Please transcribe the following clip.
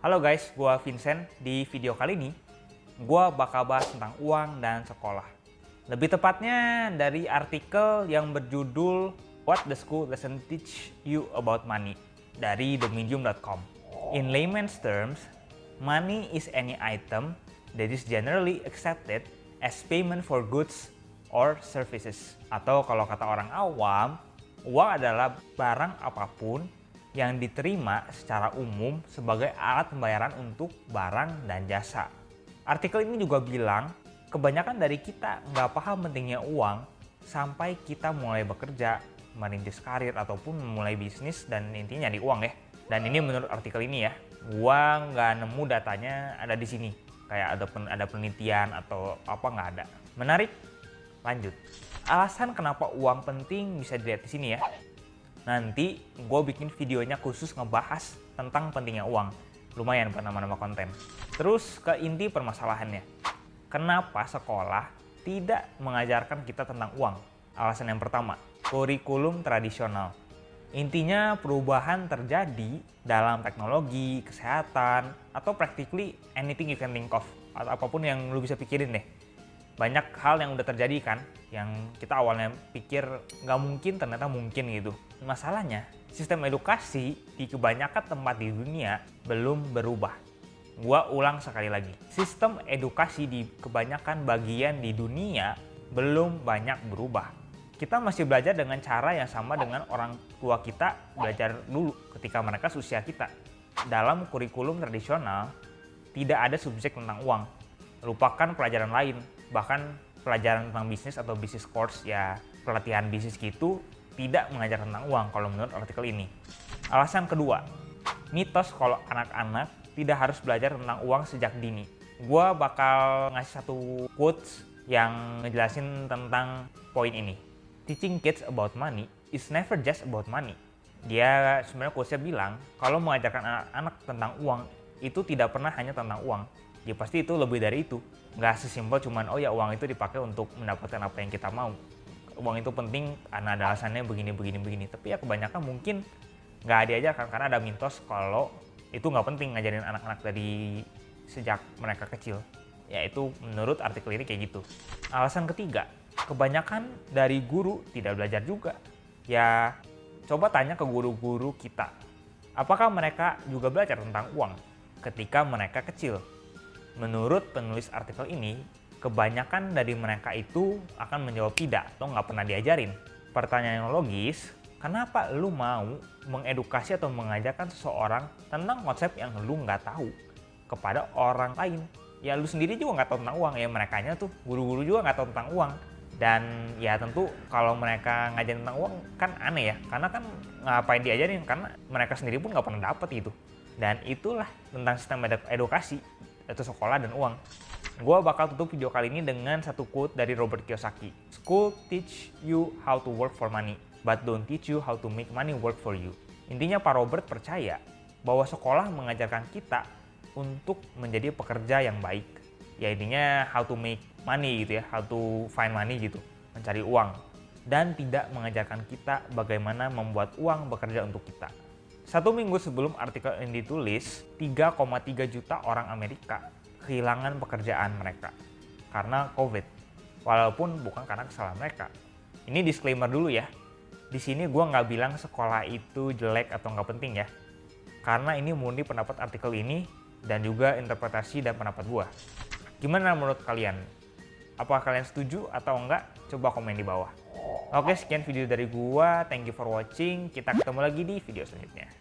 Halo guys, gua Vincent. Di video kali ini, gua bakal bahas tentang uang dan sekolah. Lebih tepatnya dari artikel yang berjudul What the School Doesn't Teach You About Money dari themedium.com. In layman's terms, money is any item that is generally accepted as payment for goods or services. Atau kalau kata orang awam, uang adalah barang apapun yang diterima secara umum sebagai alat pembayaran untuk barang dan jasa. Artikel ini juga bilang, kebanyakan dari kita nggak paham pentingnya uang sampai kita mulai bekerja, merintis karir, ataupun memulai bisnis dan intinya nyari uang ya. Dan ini menurut artikel ini ya, gua nggak nemu datanya ada di sini. Kayak ada penelitian atau apa nggak ada. Menarik? Lanjut. Alasan kenapa uang penting bisa dilihat di sini ya. Nanti gue bikin videonya khusus ngebahas tentang pentingnya uang. Lumayan buat nama-nama konten. Terus ke inti permasalahannya. Kenapa sekolah tidak mengajarkan kita tentang uang? Alasan yang pertama, kurikulum tradisional. Intinya perubahan terjadi dalam teknologi, kesehatan, atau practically anything you can think of. Atau apapun yang lu bisa pikirin deh. Banyak hal yang udah terjadi kan, yang kita awalnya pikir nggak mungkin, ternyata mungkin gitu. Masalahnya, sistem edukasi di kebanyakan tempat di dunia belum berubah. Gua ulang sekali lagi, sistem edukasi di kebanyakan bagian di dunia belum banyak berubah. Kita masih belajar dengan cara yang sama dengan orang tua kita belajar dulu ketika mereka seusia kita. Dalam kurikulum tradisional, tidak ada subjek tentang uang. Lupakan pelajaran lain. Bahkan pelajaran tentang bisnis atau business course ya pelatihan bisnis gitu tidak mengajar tentang uang kalau menurut artikel ini. Alasan kedua, mitos kalau anak-anak tidak harus belajar tentang uang sejak dini. Gua bakal ngasih satu quotes yang ngejelasin tentang poin ini. Teaching kids about money is never just about money. Dia sebenarnya quotesnya bilang kalau mengajarkan anak-anak tentang uang itu tidak pernah hanya tentang uang. Ya pasti itu lebih dari itu. Nggak sesimpel cuman, oh ya uang itu dipakai untuk mendapatkan apa yang kita mau. Uang itu penting karena ada alasannya begini. Tapi ya kebanyakan mungkin nggak diajarkan karena ada mitos kalau itu nggak penting ngajarin anak-anak dari sejak mereka kecil. Ya itu menurut artikel ini kayak gitu. Alasan ketiga, kebanyakan dari guru tidak belajar juga. Ya coba tanya ke guru-guru kita. Apakah mereka juga belajar tentang uang ketika mereka kecil? Menurut penulis artikel ini, kebanyakan dari mereka itu akan menjawab tidak atau nggak pernah diajarin. Pertanyaan yang logis, kenapa lu mau mengedukasi atau mengajarkan seseorang tentang konsep yang lu nggak tahu kepada orang lain? Ya lu sendiri juga nggak tahu tentang uang, ya merekanya tuh guru-guru juga nggak tahu tentang uang. Dan ya tentu kalau mereka ngajarin tentang uang kan aneh ya, karena kan ngapain diajarin, karena mereka sendiri pun nggak pernah dapet itu. Dan itulah tentang sistem edukasi, yaitu sekolah dan uang. Gua bakal tutup video kali ini dengan satu quote dari Robert Kiyosaki. School teach you how to work for money, but don't teach you how to make money work for you. Intinya Pak Robert percaya bahwa sekolah mengajarkan kita untuk menjadi pekerja yang baik. Ya intinya how to make money gitu ya, how to find money gitu, mencari uang. Dan tidak mengajarkan kita bagaimana membuat uang bekerja untuk kita. 1 minggu sebelum artikel ini ditulis, 3,3 juta orang Amerika kehilangan pekerjaan mereka karena COVID. Walaupun bukan karena kesalahan mereka. Ini disclaimer dulu ya. Di sini gue nggak bilang sekolah itu jelek atau nggak penting ya. Karena ini murni pendapat artikel ini dan juga interpretasi dan pendapat gue. Gimana menurut kalian? Apa kalian setuju atau enggak? Coba komen di bawah. Oke, sekian video dari gua. Thank you for watching. Kita ketemu lagi di video selanjutnya.